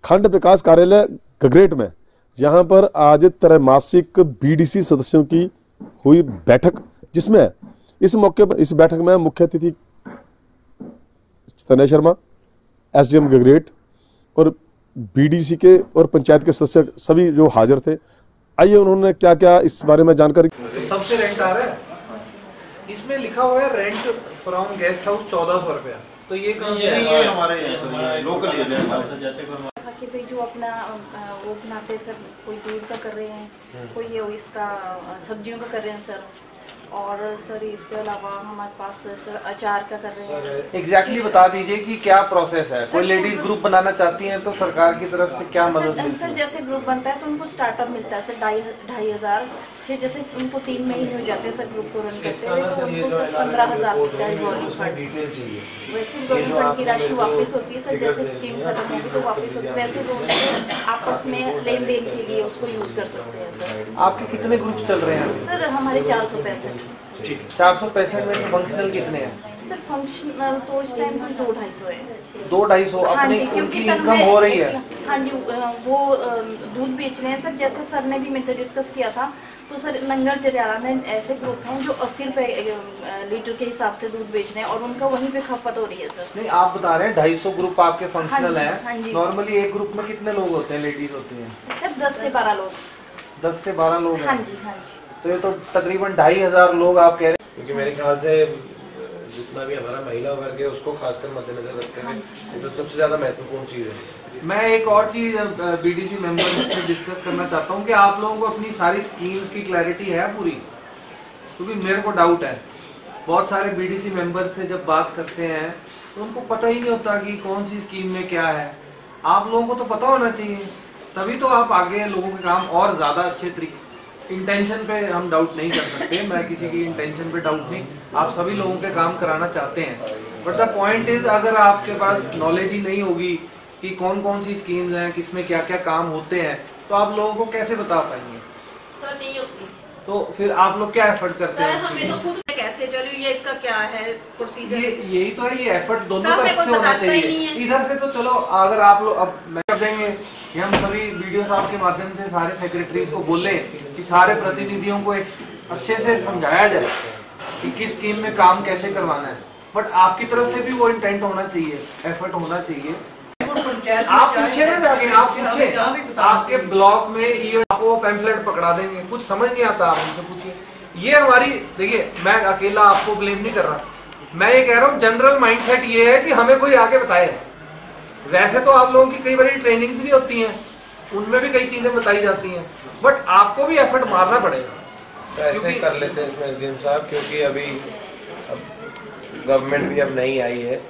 खंड विकास कार्यालय गगरेट में यहाँ पर आज त्रैमासिक बीडीसी सदस्यों की हुई बैठक, जिसमें इस मौके पर इस बैठक में मुख्य अतिथि तनय शर्मा, एसडीएम गगरेट और बीडीसी के और पंचायत के सदस्य सभी जो हाजिर थे। आइए उन्होंने क्या क्या इस बारे में जानकारी। तो सबसे रेंट आ रहा है, इसमें लिखा हुआ है रेंट फ्रॉम गेस्ट हाउस 1400 रुपया। तो ये हमारे लोकल जैसे भाई जो अपना वो बनाते सर, कोई दूध का कर रहे हैं, कोई ये इसका सब्जियों का कर रहे हैं सर, और सर इसके अलावा हमारे पास सर अचार का कर रहे हैं। एग्जैक्टली बता दीजिए कि क्या प्रोसेस है। कोई लेडीज ग्रुप बनाना चाहती हैं तो सरकार की तरफ से क्या मदद मिलती है? सर जैसे ग्रुप बनता है तो उनको स्टार्टअप मिलता है सर 2500, फिर जैसे उनको 3 महीने हो जाते हैं सर ग्रुप को रन करते हैं तो उनको 15,000 मिलता है गवर्नमेंट फंड। वैसे गवर्नमेंट फंड की राशि वापस होती है सर, जैसे स्कीम खत्म होगी तो वापस होती है। वैसे वो आपस में लेन देन के लिए उसको यूज कर सकते हैं सर। आपके कितने ग्रुप चल रहे हैं? सर हमारे 465। 465 में से फंक्शनल कितने हैं? सर फंक्शनल तो इस टाइम कुछ 2-250 है। 2-250 अपनी उनकी इनकम हो रही है? हाँ जी, वो दूध बेच रहे हैं सर। जैसे सर ने भी मेरे से डिस्कस किया था तो सर नंगल जरियाला में ऐसे ग्रुप हैं जो 80 रुपए लीटर के हिसाब से दूध बेच रहे हैं और उनका वहीं पे खपत हो रही है सर। नहीं, आप बता रहे हैं 250 ग्रुप आपके फंक्शनल हैं। नॉर्मली एक ग्रुप में कितने लोग होते हैं, लेडीज होती हैं? सर 10 से 12 लोग। 10 से 12 लोग हैं? हाँ जी, हाँ जी। तो ये तो तकरीबन 2500 लोग आप कह रहे हैं। क्योंकि मेरे ख्याल से जितना भी हमारा महिला वर्ग है उसको खासकर मद्देनजर रखते हैं, ये तो सबसे ज्यादा महत्वपूर्ण चीज है। मैं एक और चीज बीडीसी मेंबर से डिस्कस करना चाहता हूँ कि आप लोगों को अपनी सारी स्कीम्स की क्लैरिटी है पूरी? क्योंकि मेरे को डाउट है, बहुत सारे बीडीसी मेंबर से जब बात करते हैं तो उनको पता ही नहीं होता कि कौन सी स्कीम में क्या है। आप लोगों को तो पता होना चाहिए, तभी तो आप आगे लोगों के काम और ज्यादा अच्छे तरीके। इंटेंशन पे हम डाउट नहीं कर सकते, मैं किसी की इंटेंशन पे डाउट नहीं, आप सभी लोगों के काम कराना चाहते हैं। बट द पॉइंट इज, अगर आपके पास नॉलेज ही नहीं होगी कि कौन कौन सी स्कीम्स हैं, किसमें क्या क्या काम होते हैं, तो आप लोगों को कैसे बता पाएंगे? सर नहीं होती। तो फिर आप लोग क्या एफर्ट करते हैं? हमें तो खुद कैसे चलो ये इसका क्या है प्रोसीजर, यही तो है, ये एफर्ट दोनों तरफ से होना चाहिए। इधर से तो चलो, अगर आप लोग अब मैं कर देंगे कि हम सभी वीडियो साहब के माध्यम से सारे सेक्रेटरीज को बोले कि सारे प्रतिनिधियों को एक अच्छे से समझाया जाए कि किस स्कीम में काम कैसे करवाना है। बट आपकी तरफ से भी वो इंटेंट होना चाहिए, एफर्ट होना चाहिए। आप पूछे ना जाके, आप पूछे आपके ब्लॉक में ये आपको पैम्फलेट पकड़ा देंगे, कुछ समझ नहीं आता, आप उनसे पूछिए। ये हमारी, देखिए मैं अकेला आपको ब्लेम नहीं कर रहा, मैं ये कह रहा हूँ जनरल माइंडसेट ये है कि हमें कोई आके बताए। वैसे तो आप लोगों की कई बार ट्रेनिंग्स भी होती हैं, उनमें भी कई चीजें बताई जाती हैं, बट आपको भी एफर्ट मारना पड़ेगा। तो ऐसे कर लेते हैं इसमें एसडीएम साहब, क्योंकि अभी गवर्नमेंट भी अब नहीं आई है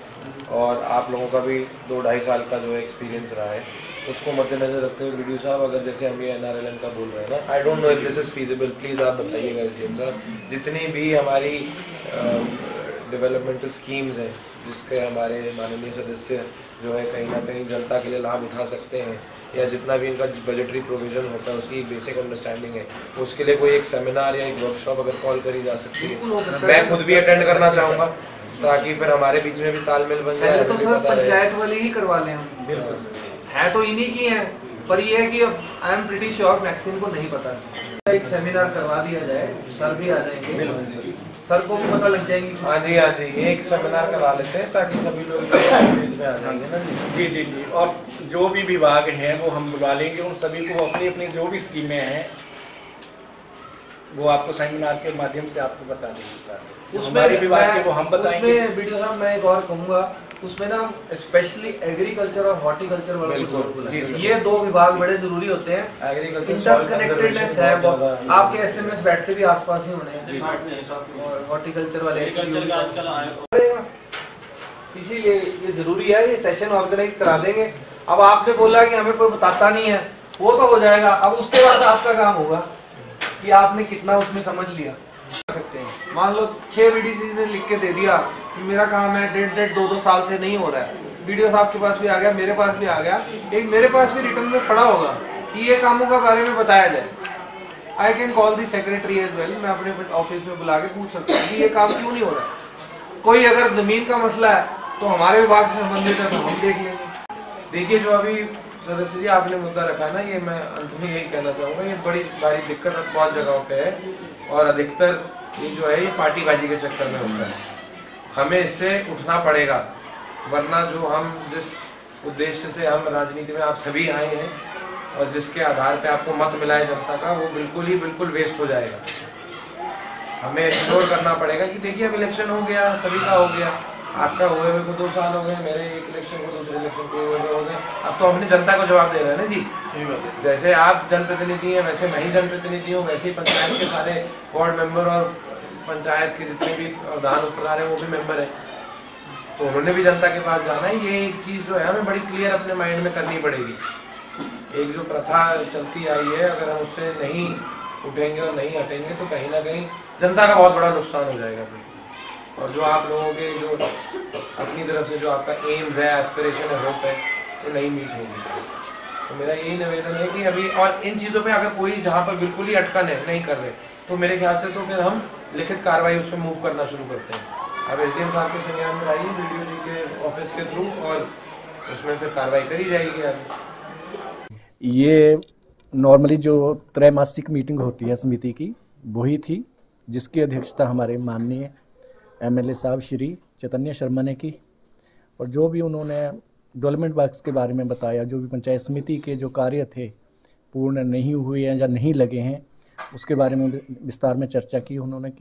और आप लोगों का भी 2-2.5 साल का जो एक्सपीरियंस रहा है, उसको मद्देनजर रखते हुए वीडियो साहब, अगर जैसे हम ये एनआरएलएम का बोल रहे हैं ना, I don't know if this is feasible, please आप बताइएगा एसडीएम साहब, जितनी भी हमारी डेवलपमेंटल स्कीम्स हैं जिसके हमारे माननीय सदस्य जो है कहीं ना कहीं जनता के लिए लाभ उठा सकते हैं, या जितना भी इनका बजटरी प्रोविजन होता है उसकी एक बेसिक अंडरस्टैंडिंग है, उसके लिए कोई एक सेमिनार या एक वर्कशॉप अगर कॉल करी जा सकती है, मैं खुद भी अटेंड करना चाहूँगा ताकि फिर हमारे बीच में भी तालमेल बन जाए। तो सर पंचायत वाले ही करवा लें हम, बिल्कुल है तो इन्हीं की हैं, पर ये है कि I am pretty sure Maxim को नहीं पता। एक सेमिनार करवा दिया जाए, सर भी आ जाएंगे, सर को भी पता लग जाएगी। हाँ जी, हाँ जी, एक सेमिनार करवा लेते हैं ताकि सभी लोग बीच में आ जाएंगे ना जी। जी जी जी, और जो भी विभाग हैं वो हम बुला लेंगे, उन सभी को अपनी अपनी जो भी स्कीमें हैं वो आपको सेमिनार के माध्यम से आपको बता देंगे सर। उसमें विभाग के वो हम बताएंगे। उसमें वीडियो साहब मैं एक और कहूँगा, उसमें ना स्पेशली एग्रीकल्चर और हॉर्टिकल्चर वाले ये 2 विभाग बड़े जरूरी होते हैं। एग्रीकल्चर इंटरकनेक्टेडनेस है, आपके एसएमएस बैठते भी आसपास ही होने, और हॉर्टिकल्चर वाले इसीलिए ये जरूरी है, ये सेशन ऑर्गेनाइज करा देंगे। अब आपने बोला कि हमें कोई बताता नहीं है, वो तो हो जाएगा, अब उसके बाद आपका काम होगा कि आपने कितना उसमें समझ लिया। सकते हैं, मान लो 6 बीडीसी ने लिख के दे दिया कि मेरा काम है 1.5-2 साल से नहीं हो रहा है, वीडियो साहब के पास भी आ गया, मेरे पास भी आ गया, एक मेरे पास भी रिटर्न में पड़ा होगा कि ये कामों के बारे में बताया जाए। I can call the secretary as well, मैं अपने ऑफिस में बुला के पूछ सकता हूँ कि ये काम क्यों नहीं हो रहा। कोई अगर जमीन का मसला है तो हमारे विभाग से संबंधित है तो हम देख लेंगे। देखिए, जो अभी सदस्य जी आपने मुद्दा रखा ना, ये मैं अंत में यही कहना चाहूँगा, ये बड़ी भारी दिक्कत अब बहुत जगहों पे है और अधिकतर ये जो है ये पार्टीबाजी के चक्कर में होता है। हमें इससे उठना पड़ेगा, वरना जो हम जिस उद्देश्य से हम राजनीति में आप सभी आए हैं और जिसके आधार पे आपको मत मिला है जनता का, वो बिल्कुल वेस्ट हो जाएगा। हमें इग्नोर करना पड़ेगा कि देखिए अब इलेक्शन हो गया, सभी का हो गया, आपका हुए हुए को 2 साल हो गए, मेरे एक इलेक्शन को दूसरे इलेक्शन को हुए हो गए। अब तो अपनी जनता को जवाब दे रहे हैं ना जी। जैसे आप जनप्रतिनिधि हैं वैसे मैं ही जनप्रतिनिधि हूँ, वैसे ही पंचायत के सारे वार्ड मेंबर और पंचायत के जितने भी प्रधान उपप्रधान हैं वो भी मेंबर हैं, तो उन्होंने भी जनता के पास जाना है। ये एक चीज़ जो है हमें बड़ी क्लियर अपने माइंड में करनी पड़ेगी। एक जो प्रथा चलती आई है, अगर हम उससे नहीं उठेंगे और नहीं हटेंगे तो कहीं ना कहीं जनता का बहुत बड़ा नुकसान हो जाएगा। और जो आप लोगों के जो अपनी तरफ से जो आपका एम्स है, एस्पिरेशन है, होप है, वो नहीं मीट होगी। तो मेरा यही निवेदन है कि अभी और इन चीज़ों पे अगर कोई जहाँ पर बिल्कुल ही अटकन है, नहीं कर रहे, तो मेरे ख्याल से तो फिर हम लिखित कार्रवाई उस पर मूव करना शुरू करते हैं। अब एसडीएम साहब के संज्ञान में आइए वीडियो जी के ऑफिस के थ्रू, और उसमें फिर कार्रवाई करी जाएगी आगे। ये नॉर्मली जो त्रैमासिक मीटिंग होती है समिति की, वही थी जिसकी अध्यक्षता हमारे माननीय एमएलए साहब श्री चैतन्य शर्मा ने की। और जो भी उन्होंने डेवलपमेंट वर्क्स के बारे में बताया, जो भी पंचायत समिति के जो कार्य थे पूर्ण नहीं हुए हैं या नहीं लगे हैं, उसके बारे में विस्तार में चर्चा की उन्होंने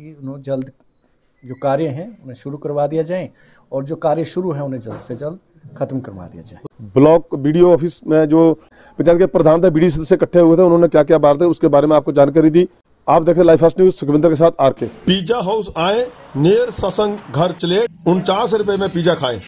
जल्द जो कार्य हैं उन्हें शुरू करवा दिया जाए और जो कार्य शुरू है उन्हें जल्द से जल्द खत्म करवा दिया जाए। ब्लॉक बीडीओ ऑफिस में जो पंचायत के प्रधान थे, बीडी सदस्य इकट्ठे हुए थे, उन्होंने क्या क्या बात है उसके बारे में आपको जानकारी दी। आप देखें लाइव फास्ट न्यूज सुखविंदर के साथ आर के। पिज्जा हाउस आए, नियर सत्संग घर चले, 49 रुपए में पिज्जा खाएं।